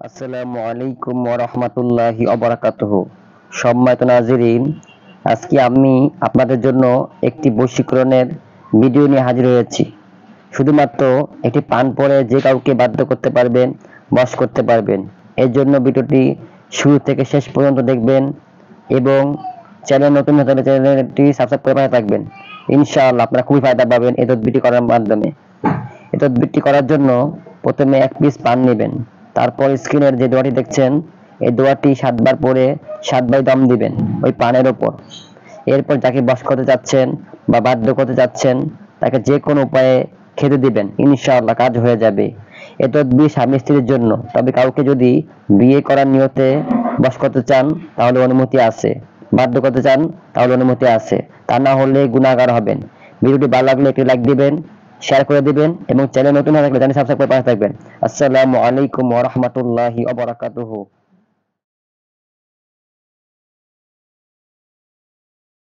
আসসালামু আলাইকুম ওয়া রাহমাতুল্লাহি ওয়া বারাকাতুহু। সম্মানিত নাযিরিন, আজকে আমি আপনাদের জন্য একটি বশীকরণের ভিডিও নিয়ে হাজির হয়েছি। শুধুমাত্র একটি পান পরে যে কাউকে বাধ্য করতে পারবেন, বশ করতে পারবেন। এর জন্য ভিডিওটি শুরু থেকে শেষ পর্যন্ত দেখবেন এবং চ্যানেল নতুন হলে চ্যানেলটি সাবস্ক্রাইব করে পাশে থাকবেন। ইনশাআল্লাহ আপনারা খুবই ফায়দা পাবেন এই তদবিরটি করার মাধ্যমে। এই তদবিরটি করার জন্য প্রথমে এক পিস পান নেবেন। তারপর স্ক্রিনের যে দোয়াটি দেখছেন এই দোয়াটি 7 বার পরে 7 বার দম দিবেন ওই পানের ওপর। এরপর যাকে বশ করতে চাচ্ছেন বা বাধ্য করতে চাচ্ছেন তাকে যে কোনো উপায়ে খেতে দিবেন, ইনশাআল্লাহ কাজ হয়ে যাবে। এ তদবির স্বামী স্ত্রীর জন্য, তবে কাউকে যদি বিয়ে করার নিয়তে বশ করতে চান তাহলে অনুমতি আছে, বাধ্য করতে চান তাহলে অনুমতি আছে, তা না হলে গুনাহগার হবেন। ভিডিওটি ভালো লাগলে একটি লাইক দিবেন, শেয়ার করে দিবেন এবং চ্যানেল নতুন হয়ে থাকলে চ্যানেল সাবস্ক্রাইব করে পাশে থাকবেন। আসসালামু আলাইকুম ওয়া রাহমাতুল্লাহি ওয়া বারাকাতুহু।